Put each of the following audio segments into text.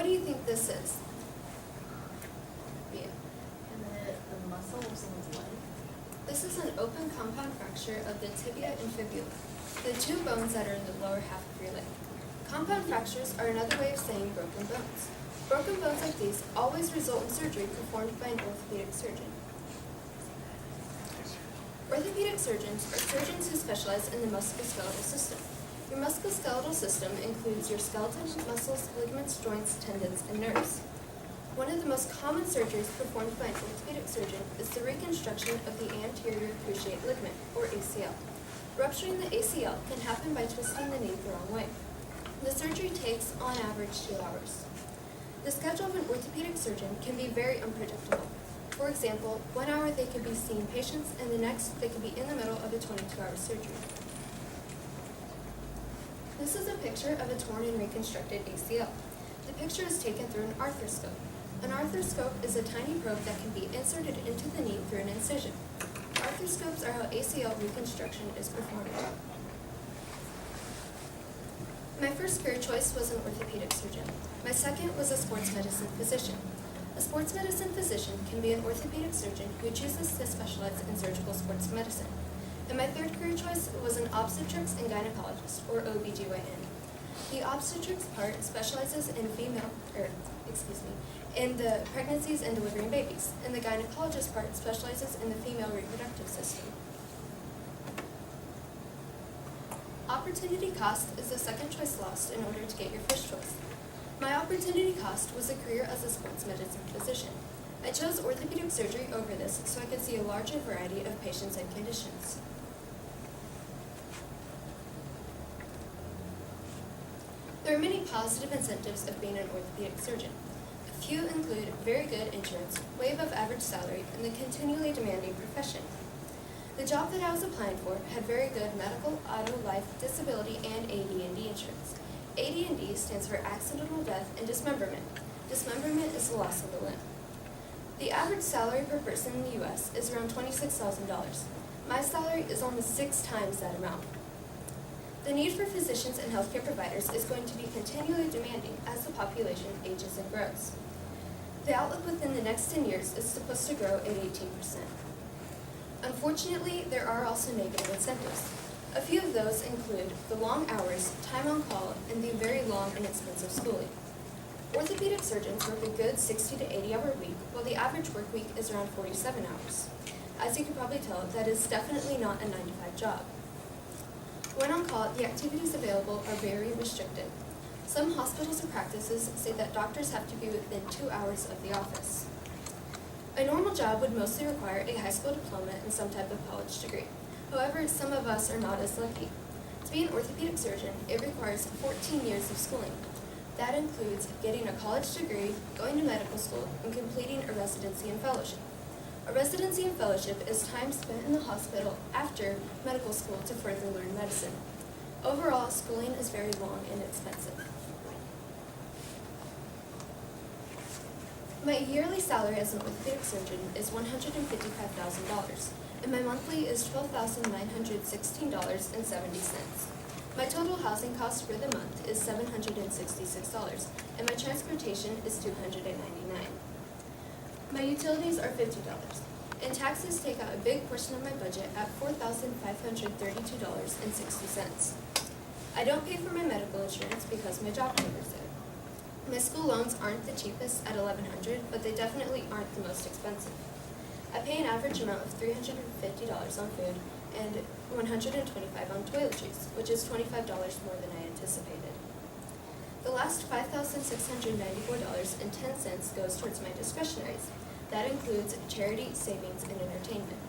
what do you think this is? Yeah. The muscle of someone's leg? This is an open compound fracture of the tibia and fibula, the two bones that are in the lower half of your leg. Compound fractures are another way of saying broken bones. Broken bones like these always result in surgery performed by an orthopedic surgeon. Orthopedic surgeons are surgeons who specialize in the musculoskeletal system. Your musculoskeletal system includes your skeleton, muscles, ligaments, joints, tendons, and nerves. One of the most common surgeries performed by an orthopedic surgeon is the reconstruction of the anterior cruciate ligament, or ACL. Rupturing the ACL can happen by twisting the knee the wrong way. The surgery takes, on average, 2 hours. The schedule of an orthopedic surgeon can be very unpredictable. For example, 1 hour they could be seeing patients, and the next they could be in the middle of a 22-hour surgery. This is a picture of a torn and reconstructed ACL. The picture is taken through an arthroscope. An arthroscope is a tiny probe that can be inserted into the knee through an incision. Arthroscopes are how ACL reconstruction is performed. My first career choice was an orthopedic surgeon. My second was a sports medicine physician. A sports medicine physician can be an orthopedic surgeon who chooses to specialize in surgical sports medicine. And my third career choice was an obstetrics and gynecologist, or OBGYN. The obstetrics part specializes in in the pregnancies and delivering babies, and the gynecologist part specializes in the female reproductive system. Opportunity cost is the second choice lost in order to get your first choice. My opportunity cost was a career as a sports medicine physician. I chose orthopedic surgery over this so I could see a larger variety of patients and conditions. There are many positive incentives of being an orthopedic surgeon. A few include very good insurance, way above average salary, and the continually demanding profession. The job that I was applying for had very good medical, auto, life, disability, and AD&D insurance. AD&D stands for accidental death and dismemberment. Dismemberment is the loss of a limb. The average salary per person in the U.S. is around $26,000. My salary is almost 6 times that amount. The need for physicians and healthcare providers is going to be continually demanding as the population ages and grows. The outlook within the next 10 years is supposed to grow at 18%. Unfortunately, there are also negative incentives. A few of those include the long hours, time on call, and the very long and expensive schooling. Orthopedic surgeons work a good 60 to 80-hour week, while the average work week is around 47 hours. As you can probably tell, that is definitely not a 9-to-5 job. When on call, the activities available are very restricted. Some hospitals or practices say that doctors have to be within 2 hours of the office. A normal job would mostly require a high school diploma and some type of college degree. However, some of us are not as lucky. To be an orthopedic surgeon, it requires 14 years of schooling. That includes getting a college degree, going to medical school, and completing a residency and fellowship. A residency and fellowship is time spent in the hospital after medical school to further learn medicine. Overall, schooling is very long and expensive. My yearly salary as an orthopedic surgeon is $155,000, and my monthly is $12,916.70. My total housing cost for the month is $766, and my transportation is $299. My utilities are $50, and taxes take out a big portion of my budget at $4,532.60. I don't pay for my medical insurance because my job covers it. My school loans aren't the cheapest at $1,100, but they definitely aren't the most expensive. I pay an average amount of $350 on food and $125 on toiletries, which is $25 more than I anticipated. The last $5,694.10 goes towards my discretionaries. That includes charity, savings, and entertainment.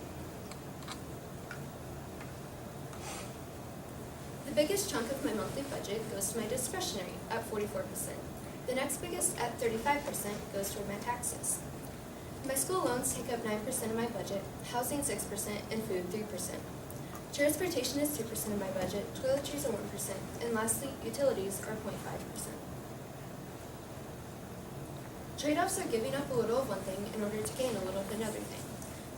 The biggest chunk of my monthly budget goes to my discretionary at 44%. The next biggest at 35% goes toward my taxes. My school loans take up 9% of my budget, housing 6%, and food 3%. Transportation is 2% of my budget, toiletries are 1%, and lastly, utilities are 0.5%. Trade-offs are giving up a little of one thing in order to gain a little of another thing.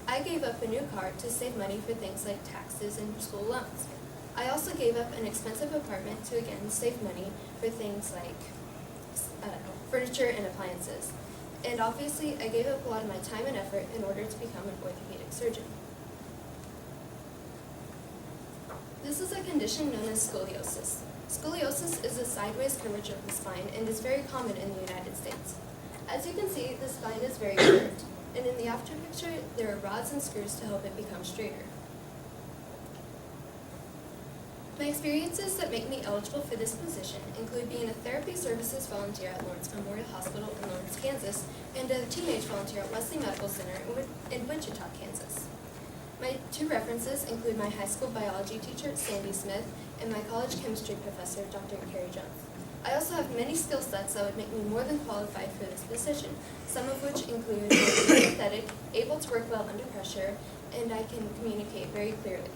I gave up a new car to save money for things like taxes and school loans. I also gave up an expensive apartment to again save money for things like furniture, and appliances. And obviously, I gave up a lot of my time and effort in order to become an orthopedic surgeon. This is a condition known as scoliosis. Scoliosis is a sideways curvature of the spine and is very common in the United States. As you can see, the spine is very curved, and in the after picture, there are rods and screws to help it become straighter. My experiences that make me eligible for this position include being a therapy services volunteer at Lawrence Memorial Hospital in Lawrence, Kansas, and a teenage volunteer at Wesley Medical Center in Wichita, Kansas. My two references include my high school biology teacher, Sandy Smith, and my college chemistry professor, Dr. Carrie Jones. I also have many skill sets that would make me more than qualified for this position, some of which include being empathetic, able to work well under pressure, and I can communicate very clearly.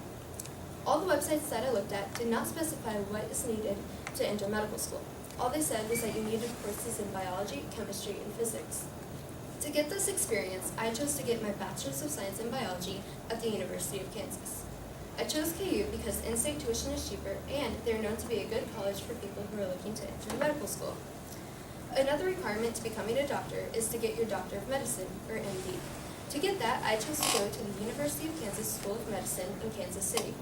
All the websites that I looked at did not specify what is needed to enter medical school. All they said was that you needed courses in biology, chemistry, and physics. To get this experience, I chose to get my Bachelor's of Science in Biology at the University of Kansas. I chose KU because in-state tuition is cheaper, and they're known to be a good college for people who are looking to enter medical school. Another requirement to becoming a doctor is to get your Doctor of Medicine, or MD. To get that, I chose to go to the University of Kansas School of Medicine in Kansas City.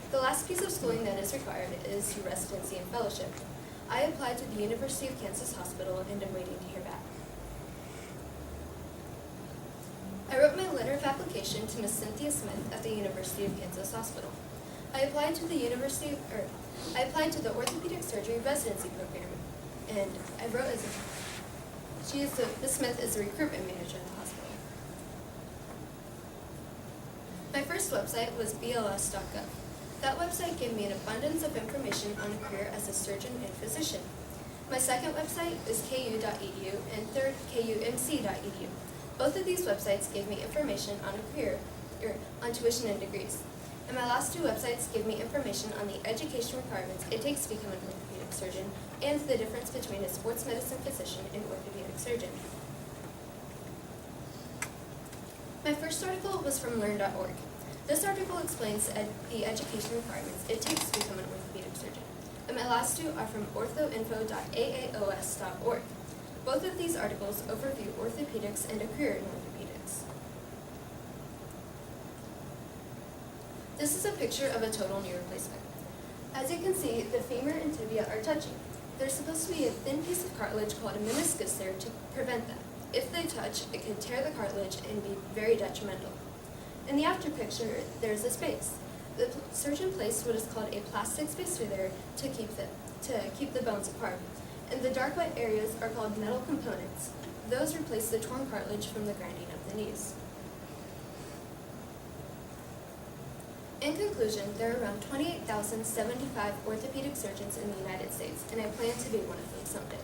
The last piece of schooling that is required is your residency and fellowship. I applied to the University of Kansas Hospital and am waiting to hear back. I wrote my letter of application to Ms. Cynthia Smith at the University of Kansas Hospital. I applied to the orthopedic surgery residency program, and I wrote Ms. Smith is the recruitment manager at the hospital. My first website was bls.gov. That website gave me an abundance of information on a career as a surgeon and physician. My second website is ku.edu and third kumc.edu. Both of these websites gave me information on a career, on tuition and degrees. And my last two websites give me information on the education requirements it takes to become an orthopedic surgeon and the difference between a sports medicine physician and orthopedic surgeon. My first article was from learn.org. This article explains the education requirements it takes to become an orthopedic surgeon. And my last two are from orthoinfo.aaos.org. Both of these articles overview orthopedics and a career in orthopedics. This is a picture of a total knee replacement. As you can see, the femur and tibia are touching. There's supposed to be a thin piece of cartilage called a meniscus there to prevent that. If they touch, it can tear the cartilage and be very detrimental. In the after picture, there's a space. The surgeon placed what is called a plastic spacer there to keep the bones apart. And the dark white areas are called metal components. Those replace the torn cartilage from the grinding of the knees. In conclusion, there are around 28,075 orthopedic surgeons in the United States, and I plan to be one of them someday.